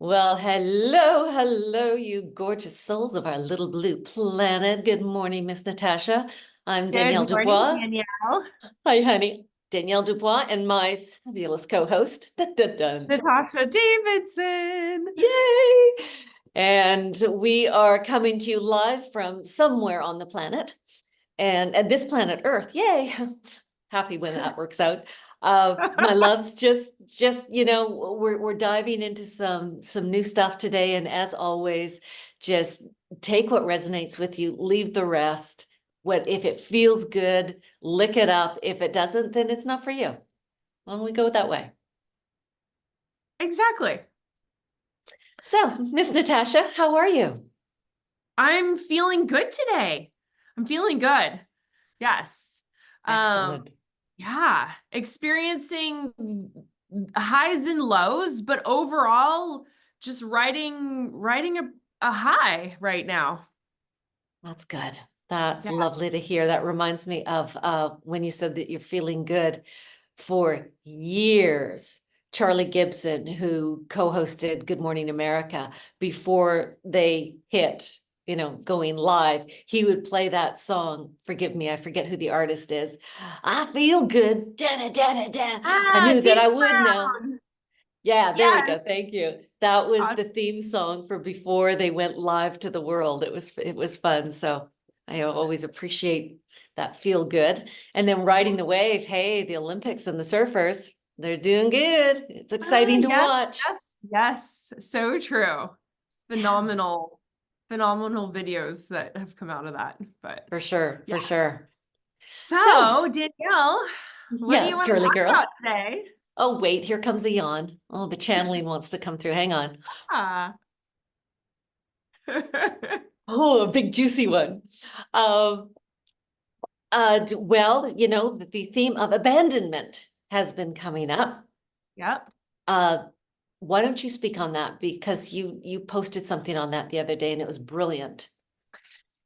Well, hello, hello, you gorgeous souls of our little blue planet. Good morning, Miss Natasha. I'm Danielle Good morning, Dubois. Danielle. Hi, honey. Danielle Dubois and my fabulous co-host. Dun, dun, dun. Natasha Davidson. Yay! And we are coming to you live from somewhere on the planet. And this planet Earth, yay. Happy when that works out. My loves, we're diving into some new stuff today, and as always, just take what resonates with you, leave the rest. What if it feels good, lick it up. If it doesn't, then it's not for you. Well, we go that way. Exactly. So, Miss Natasha, how are you? I'm feeling good today. I'm feeling good. Yes. Um, Excellent. yeah, experiencing highs and lows, but overall just riding a high right now. That's good. That's Yeah. lovely to hear. That reminds me of when you said that you're feeling good. For years, Charlie Gibson, who co-hosted Good Morning America, before they hit, going live, he would play that song. Forgive me, I forget who the artist is. I feel good. Da, da, da, da, da. I Ah, knew that James I would know. Brown. Yeah, there we Yes. go. Thank you. That was Uh, the theme song for before they went live to the world. It was fun. So I always appreciate that feel good. And then riding the wave, hey, the Olympics and the surfers, they're doing good. It's exciting to yes, watch. yes, yes. So true. Phenomenal, phenomenal videos that have come out of that. But For sure, yeah. for sure. So, So, Danielle, what do you yes, want to girly talk about girl. today? Oh, wait, here comes a yawn. Oh, the channeling wants to come through. Hang on. Ah. Oh, a big juicy one. Um, well, the theme of abandonment has been coming up. Yep. Uh, why don't you speak on that? Because you posted something on that the other day and it was brilliant.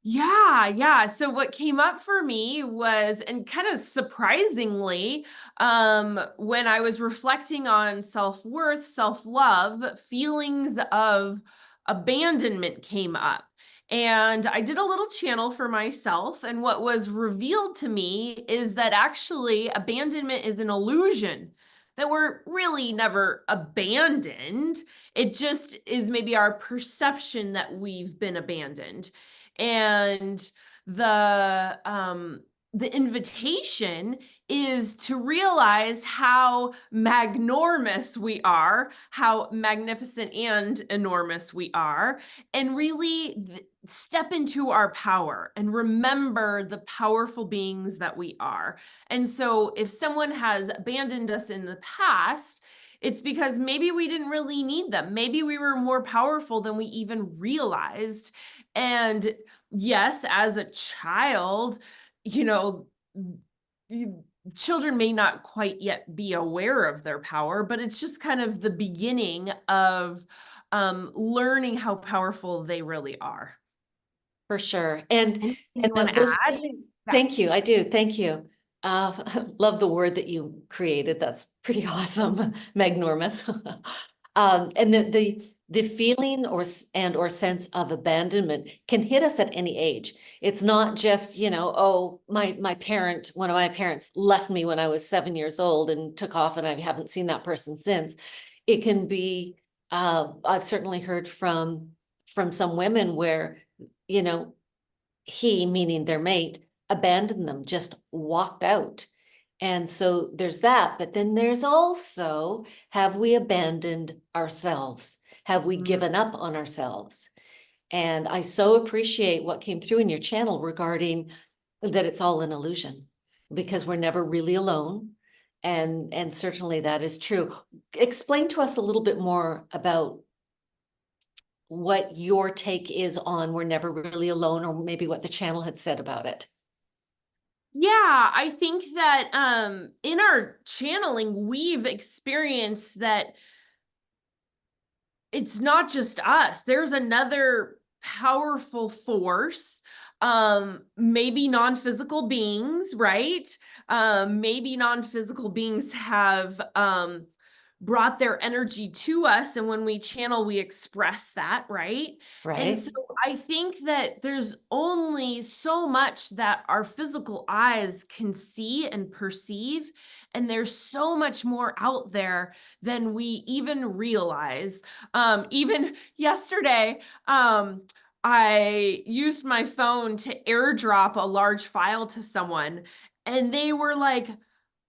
Yeah, yeah. So what came up for me was, and kind of surprisingly, when I was reflecting on self-worth, self-love, feelings of abandonment came up. And I did a little channel for myself, and what was revealed to me is that actually abandonment is an illusion, that we're really never abandoned. It just is maybe our perception that we've been abandoned. And the invitation is to realize how magnormous we are, how magnificent and enormous we are, and really step into our power and remember the powerful beings that we are. And so if someone has abandoned us in the past, it's because maybe we didn't really need them. Maybe we were more powerful than we even realized. And yes, as a child, you know, children may not quite yet be aware of their power, but it's just kind of the beginning of learning how powerful they really are. For sure. And Anything and you want to those add? feelings, Yeah. thank you. I do. Thank you. Love the word that you created. That's pretty awesome. Magnormous. And the feeling or sense of abandonment can hit us at any age. It's not just, oh, one of my parents left me when I was 7 years old and took off and I haven't seen that person since. It can be, I've certainly heard from some women where he, meaning their mate, abandoned them, just walked out. And so there's that. But then there's also, have we abandoned ourselves? Have we Mm. given up on ourselves? And I so appreciate what came through in your channel regarding that it's all an illusion because we're never really alone. And certainly that is true. Explain to us a little bit more about what your take is on we're never really alone, or maybe what the channel had said about it. Yeah, I think that in our channeling, we've experienced that it's not just us. There's another powerful force, maybe non-physical beings, right? Maybe non-physical beings have brought their energy to us. And when we channel, we express that, right? And Right. so I think that there's only so much that our physical eyes can see and perceive. And there's so much more out there than we even realize. Even yesterday, I used my phone to airdrop a large file to someone, and they were like,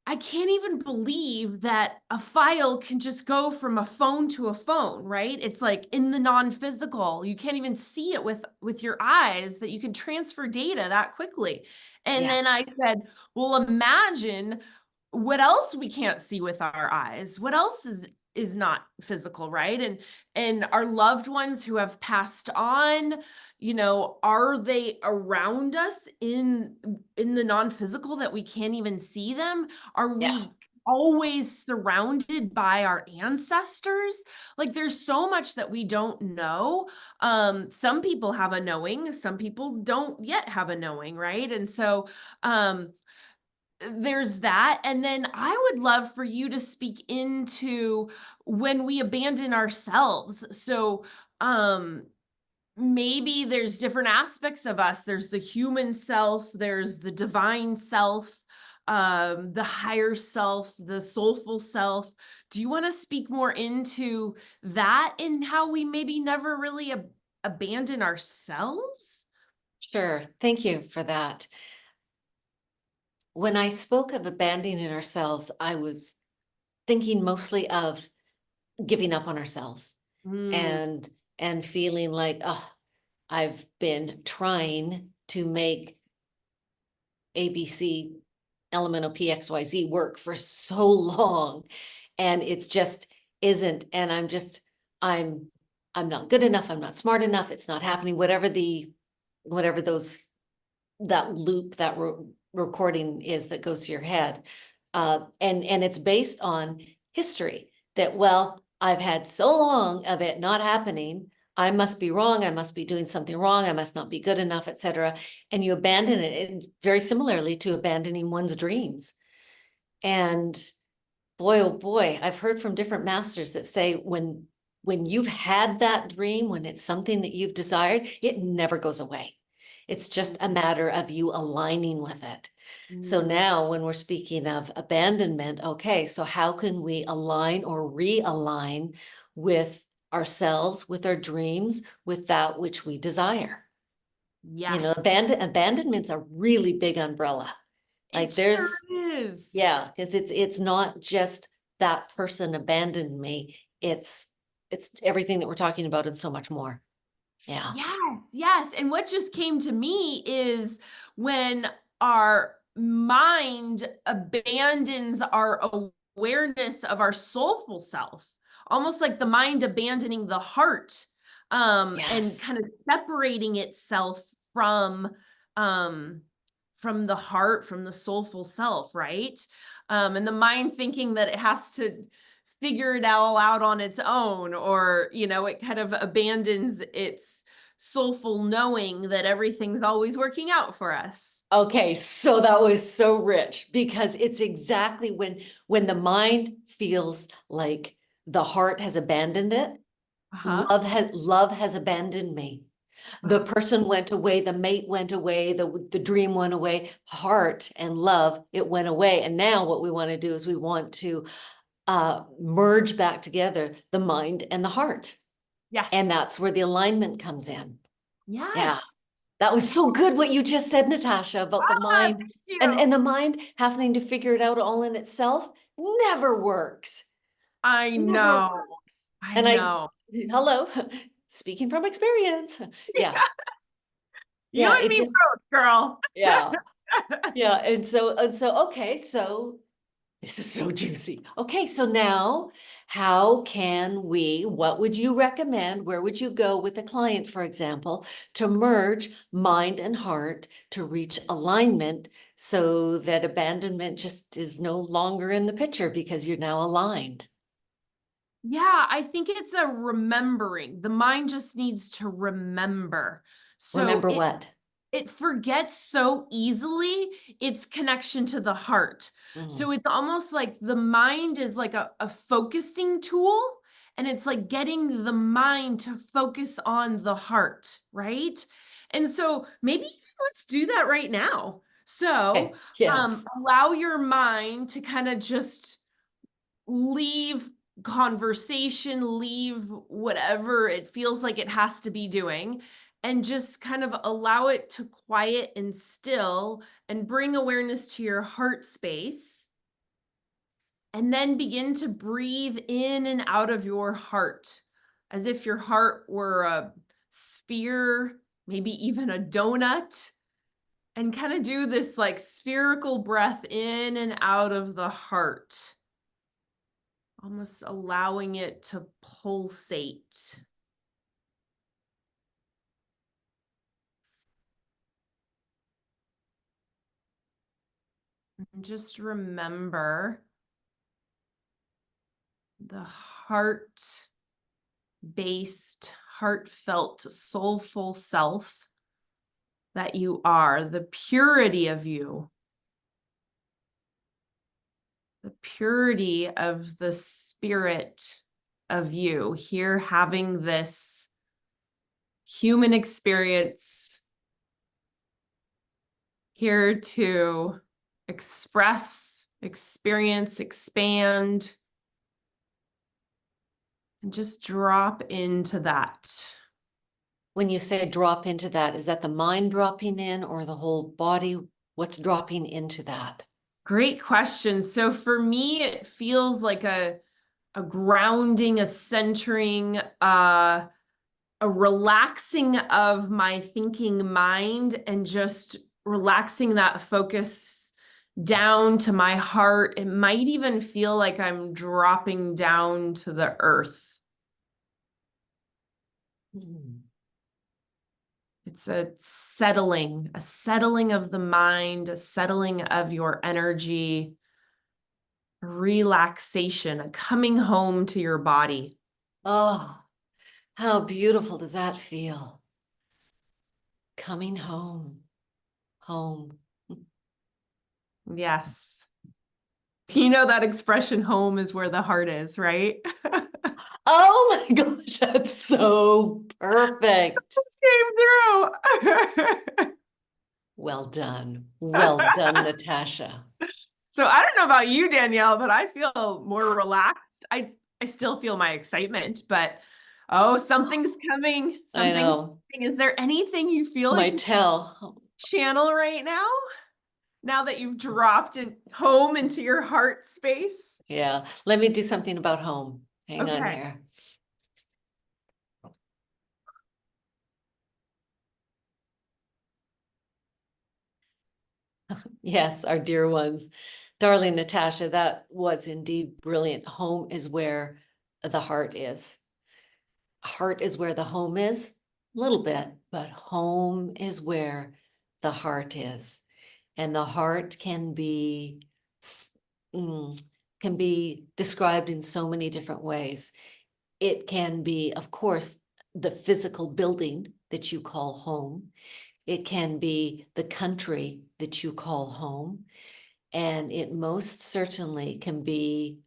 I can't even believe that a file can just go from a phone to a phone, right? It's like in the non-physical. You can't even see it with your eyes, that you can transfer data that quickly. And then I Yes. said, well, imagine what else we can't see with our eyes. What else is not physical, right? And our loved ones who have passed on, are they around us in the non-physical that we can't even see them? Are Yeah. we always surrounded by our ancestors? Like, there's so much that we don't know. Some people have a knowing, some people don't yet have a knowing, right? And so there's that. And then I would love for you to speak into when we abandon ourselves. So maybe there's different aspects of us. There's the human self, there's the divine self, the higher self, the soulful self. Do you want to speak more into that and how we maybe never really abandon ourselves? Sure. Thank you for that. When I spoke of abandoning ourselves, I was thinking mostly of giving up on ourselves Mm, and and feeling like, oh, I've been trying to make ABC elemental PXYZ work for so long, and it's just isn't. And I'm I'm not good enough. I'm not smart enough. It's not happening. Whatever those that loop, that recording is that goes to your head. And it's based on history that, well, I've had so long of it not happening. I must be wrong. I must be doing something wrong. I must not be good enough, etc. And you abandon it, and very similarly to abandoning one's dreams. And boy, oh boy, I've heard from different masters that say when you've had that dream, when it's something that you've desired, it never goes away. It's just a matter of you aligning with it. So mm, now when we're speaking of abandonment, okay, so how can we align or realign with ourselves, with our dreams, with that which we desire? yes, Abandonment's a really big umbrella. it Like sure there's, is. yeah, because it's not just that person abandoned me. It's everything that we're talking about and so much more. Yeah. Yes, yes. And what just came to me is when our mind abandons our awareness of our soulful self, almost like the mind abandoning the heart, and Yes. kind of separating itself um, from the heart, from the soulful self, right? And the mind thinking that it has to figure it all out on its own, or, it kind of abandons its soulful knowing that everything's always working out for us. Okay, so that was so rich because it's exactly when the mind feels like the heart has abandoned it, Uh-huh. love has abandoned me. The Uh-huh. person went away, the mate went away, the dream went away, heart and love, it went away. And now what we want to do is we want to merge back together the mind and the heart. And Yes. that's where the alignment comes in. Yeah. Yes. That was so good what you just said, Natasha, about the Ah, mind thank and you. the mind having to figure it out all in itself never works. I Never know. works. I And know. hello, speaking from experience. Yeah. You Yeah. and It me just, both, girl. yeah. Yeah. Okay. So this is so juicy. Okay. So now how can what would you recommend? Where would you go with a client, for example, to merge mind and heart to reach alignment so that abandonment just is no longer in the picture because you're now aligned? Yeah, I think it's a remembering. The mind just needs to remember. So Remember what? it forgets so easily its connection to the heart. So it's almost like the mind is like a focusing tool, and it's like getting the mind to focus on the heart, right? And so maybe let's do that right now. So Okay. Yes. allow your mind to kind of just leave conversation, leave whatever it feels like it has to be doing, and just kind of allow it to quiet and still and bring awareness to your heart space. And then begin to breathe in and out of your heart as if your heart were a sphere, maybe even a donut, and kind of do this like spherical breath in and out of the heart, almost allowing it to pulsate. And just remember the heart-based, heartfelt, soulful self that you are, the purity of you, the purity of the spirit of you here having this human experience, here to express, experience, expand, and just drop into that. When you say drop into that, is that the mind dropping in or the whole body? What's dropping into that? Great question. So for me, it feels like a grounding, a centering, a relaxing of my thinking mind, and just relaxing that focus down to my heart. It might even feel like I'm dropping down to the earth. It's a settling of the mind, a settling of your energy, relaxation, a coming home to your body. Oh, how beautiful does that feel? Coming home, home. Yes. You know that expression, home is where the heart is, right? Oh my gosh, that's so perfect. Came through. Well done. Well done, Natasha. So I don't know about you, Danielle, but I feel more relaxed. I still feel my excitement, but oh, something's coming. I Something's know. coming. Is there anything you It's feel my like you tell. channel right now? Now that you've dropped it home into your heart space? Yeah. Let me do something about home. Hang on Okay. here. Yes, our dear ones. Darling Natasha, that was indeed brilliant. Home is where the heart is. Heart is where the home is, a little bit, but home is where the heart is. And the heart mm, can be described in so many different ways. It can be, of course, the physical building that you call home. It can be the country that you call home. And it most certainly can be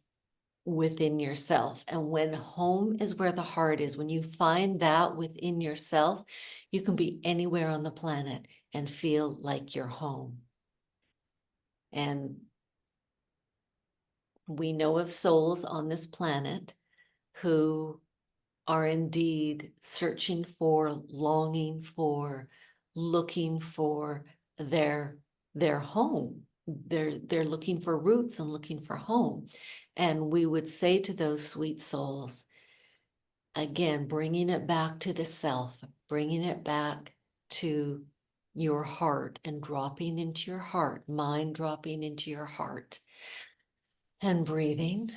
within yourself. And when home is where the heart is, when you find that within yourself, you can be anywhere on the planet and feel like you're home. And we know of souls on this planet who are indeed searching for, longing for, looking for their home. They're looking for roots and looking for home. And we would say to those sweet souls, again, bringing it back to the self, bringing it back to your heart and dropping into your heart, mind dropping into your heart and breathing.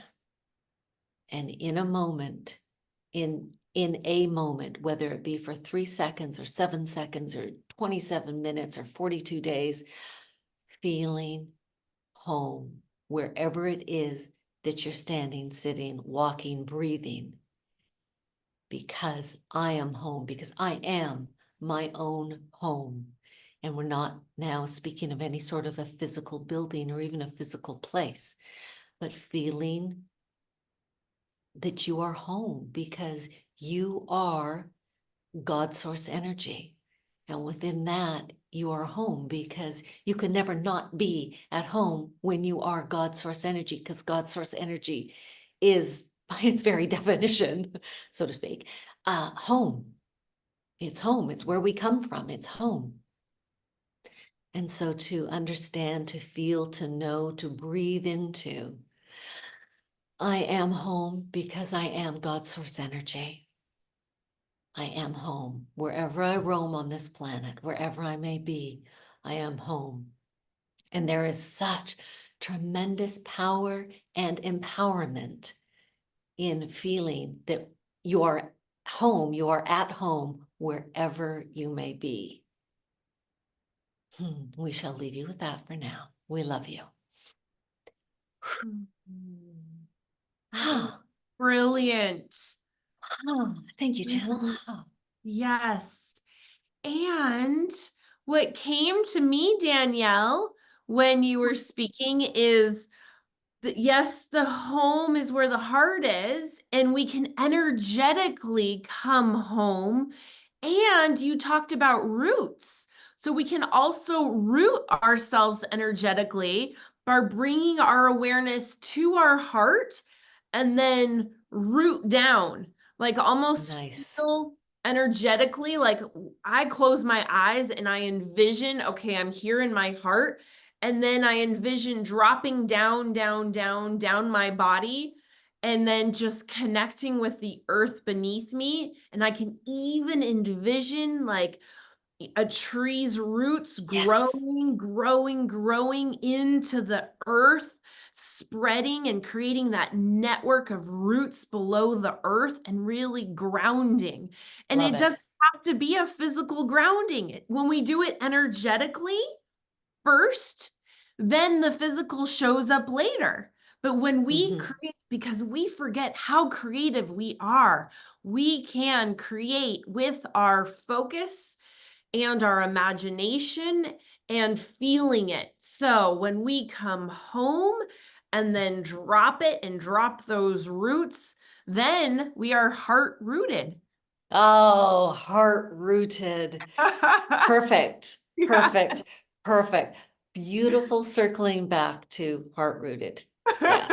And in a moment, in a moment, whether it be for 3 seconds or 7 seconds or 27 minutes or 42 days, feeling home wherever it is that you're standing, sitting, walking, breathing. Because I am home, because I am my own home. And we're not now speaking of any sort of a physical building or even a physical place, but feeling that you are home because you are God source energy. And within that, you are home because you can never not be at home when you are God source energy, because God source energy is, by its very definition, so to speak, home. It's home. It's where we come from. It's home. And so to understand, to feel, to know, to breathe into, I am home because I am God source energy. I am home. Wherever I roam on this planet, wherever I may be, I am home. And there is such tremendous power and empowerment in feeling that you are home, you are at home, wherever you may be. We shall leave you with that for now. We love you. That was brilliant. Thank you, Channel. Yes. And what came to me, Danielle, when you were speaking is that yes, the home is where the heart is, and we can energetically come home. And you talked about roots. So we can also root ourselves energetically by bringing our awareness to our heart and then root down, like almost Nice. feel energetically. Like I close my eyes and I envision, okay, I'm here in my heart. And then I envision dropping down, down, down, down my body, and then just connecting with the earth beneath me. And I can even envision like a tree's roots Yes. growing into the earth, spreading and creating that network of roots below the earth and really grounding. And Love it doesn't it. have to be a physical grounding. When we do it energetically first, then the physical shows up later. But when we create, because we forget how creative we are, we can create with our focus and our imagination and feeling it. So when we come home and then drop it and drop those roots, then we are heart rooted. Oh, heart rooted. Perfect. Yeah. Perfect. Perfect. Beautiful circling back to heart rooted. Yes.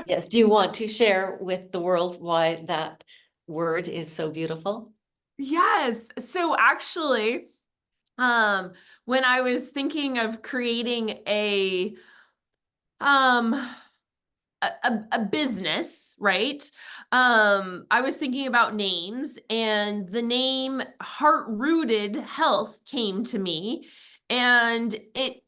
Yes. Do you want to share with the world why that word is so beautiful? Yes. So actually, when I was thinking of creating um a business, right? I was thinking about names, and the name Heart Rooted Health came to me, and it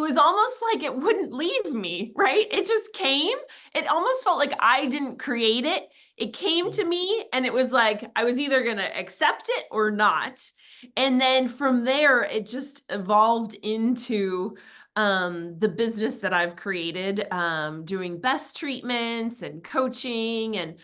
was almost like it wouldn't leave me, right? It just came. It almost felt like I didn't create it. It came to me, and it was like I was either going to accept it or not. And then from there, it just evolved into the business that I've created, doing best treatments and coaching and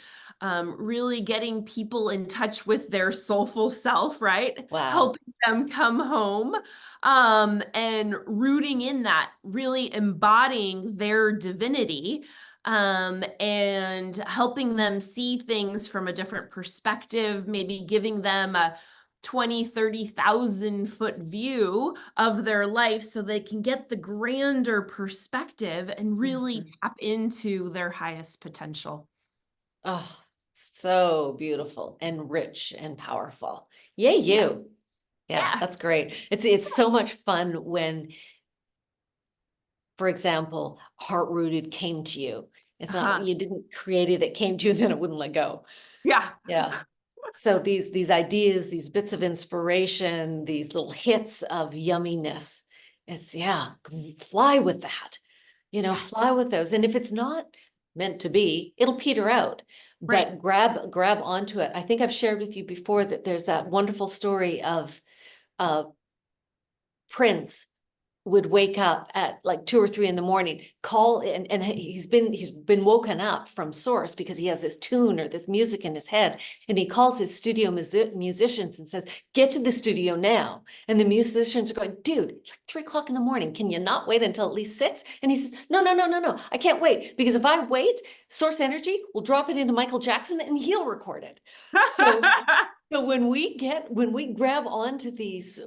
really getting people in touch with their soulful self, right? Wow. Helping them come home and rooting in that, really embodying their divinity and helping them see things from a different perspective, maybe giving them a 20, 30,000 foot view of their life so they can get the grander perspective and really tap into their highest potential. Oh, so beautiful and rich and powerful. Yay, Yeah. you. Yeah, Yeah. that's great. It's so much fun when, for example, heart rooted came to you. It's not, Uh-huh. you didn't create it, it came to you, then it wouldn't let go. Yeah. Yeah. So these ideas, these bits of inspiration, these little hits of yumminess, it's fly with that, Yeah. fly with those. And if it's not meant to be, it'll peter out. Right. But grab onto it. I think I've shared with you before that there's that wonderful story of Prince would wake up at like 2 or 3 in the morning, call and he's been woken up from source because he has this tune or this music in his head, and he calls his studio musicians and says, get to the studio now. And the musicians are going, dude, it's like 3 o'clock in the morning. Can you not wait until at least 6? And he says, no, I can't wait, because if I wait, Source Energy will drop it into Michael Jackson and he'll record it. So when we grab onto these,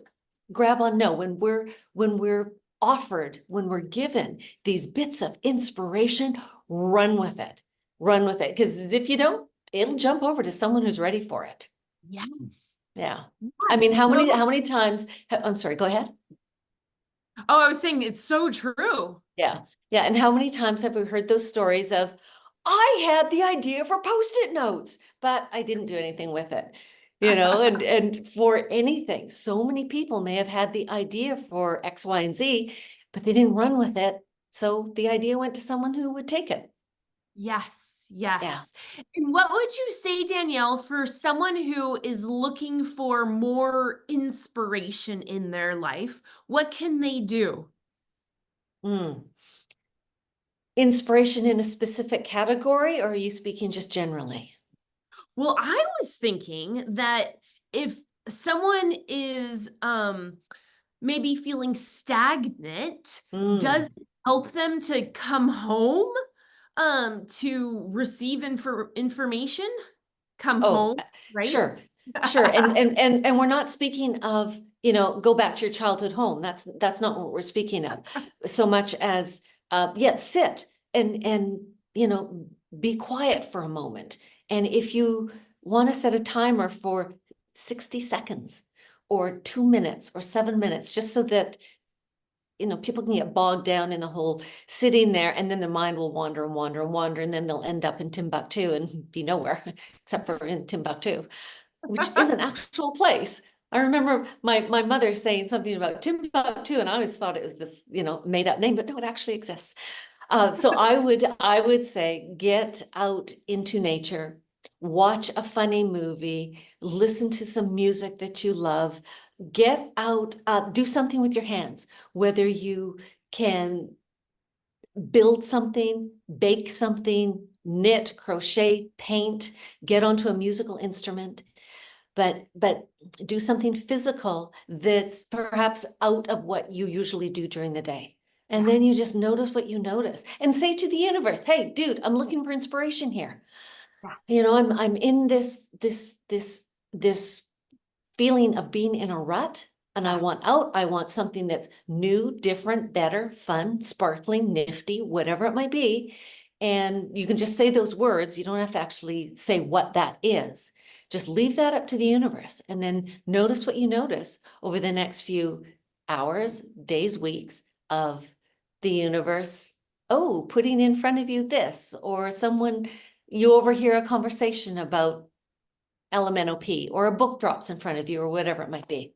when we're offered, when we're given these bits of inspiration, run with it. Because if you don't, it'll jump over to someone who's ready for it. Yes. Yeah. I mean, how So- many times, I'm sorry, go ahead. Oh, I was saying it's so true. Yeah. Yeah. And how many times have we heard those stories of, I had the idea for Post-it notes, but I didn't do anything with it. And for anything, so many people may have had the idea for X, Y, and Z, but they didn't run with it. So the idea went to someone who would take it. Yes, Yeah. yes. And what would you say, Danielle, for someone who is looking for more inspiration in their life? What can they do? Inspiration in a specific category, or are you speaking just generally? Well, I was thinking that if someone is maybe feeling stagnant, does it help them to come home to receive information? Come home, right? Sure. And we're not speaking of, go back to your childhood home. That's not what we're speaking of. So much as, sit and, be quiet for a moment. And if you want to set a timer for 60 seconds or 2 minutes or 7 minutes, just so that, people can get bogged down in the whole sitting there, and then their mind will wander and wander and wander, and then they'll end up in Timbuktu and be nowhere except for in Timbuktu, which is an actual place. I remember my mother saying something about Timbuktu, and I always thought it was this, made up name, but no, it actually exists. So I would say, get out into nature, watch a funny movie, listen to some music that you love, get out, do something with your hands, whether you can build something, bake something, knit, crochet, paint, get onto a musical instrument, but do something physical that's perhaps out of what you usually do during the day. And then you just notice what you notice and say to the universe, hey, dude, I'm looking for inspiration here. I'm in this feeling of being in a rut, and I want out. I want something that's new, different, better, fun, sparkling, nifty, whatever it might be. And you can just say those words. You don't have to actually say what that is. Just leave that up to the universe, and then notice what you notice over the next few hours, days, weeks of the universe. Oh, putting in front of you this, or someone, you overhear a conversation about LMNOP, or a book drops in front of you, or whatever it might be.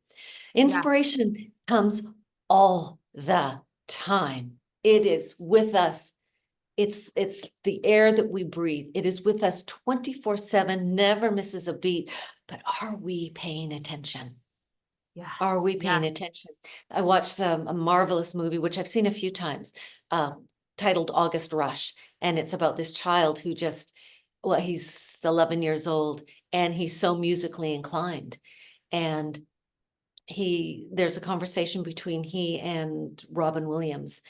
Inspiration comes all the time. It is with us. It's the air that we breathe. It is with us 24/7, never misses a beat. But are we paying attention? Yes. Are we paying attention? I watched a marvelous movie, which I've seen a few times, titled August Rush. And it's about this child who he's 11 years old, and he's so musically inclined. And there's a conversation between he and Robin Williams.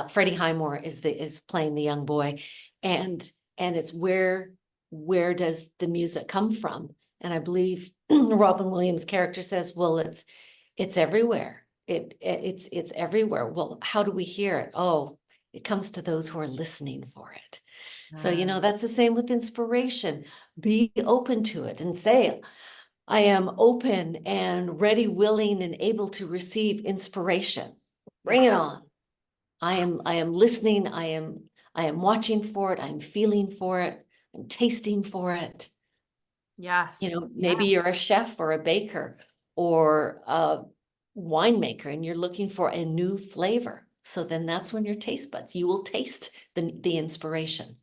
Freddie Highmore is playing the young boy, and it's where does the music come from? And I believe Robin Williams' character says, well, it's everywhere. It's everywhere. Well, how do we hear it? Oh, it comes to those who are listening for it. So, that's the same with inspiration. Be open to it and say, I am open and ready, willing, and able to receive inspiration. Bring it on. I am listening. I am watching for it. I'm feeling for it. I'm tasting for it. Yes. Maybe you're a chef or a baker or a winemaker, and you're looking for a new flavor. So then that's when your taste buds, you will taste the inspiration.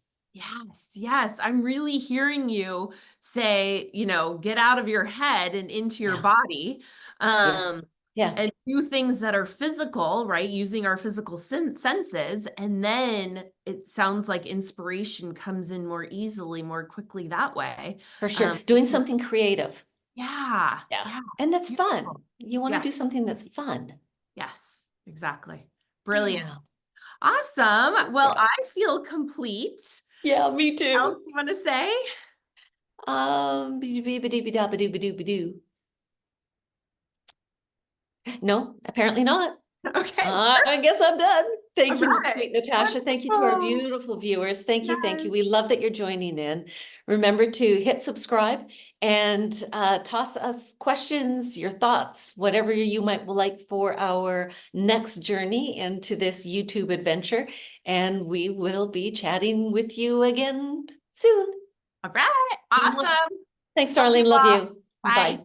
Yes. I'm really hearing you say, get out of your head and into your body. Yes. Yeah, and do things that are physical, right? Using our physical senses. And then it sounds like inspiration comes in more easily, more quickly that way. for sure. Doing something creative. Yeah. Yeah. Yeah. And that's Beautiful. fun. You want to Yes. do something that's fun. Yes. Exactly. Brilliant. Yeah. Awesome. Well, Yeah. I feel complete. Yeah, me Else too. you want to say? Ba-doo-ba-doo-ba-doo. No, apparently not. Okay. I guess I'm done. All Thank you, right. sweet Natasha. Thank you to our Wonderful. beautiful viewers. Thank you. Thank you. Yes. We love that you're joining in. Remember to hit subscribe and toss us questions, your thoughts, whatever you might like for our next journey into this YouTube adventure. And we will be chatting with you again soon. All right. Awesome. Thanks, Love you darling. Love all. you. Bye. Bye.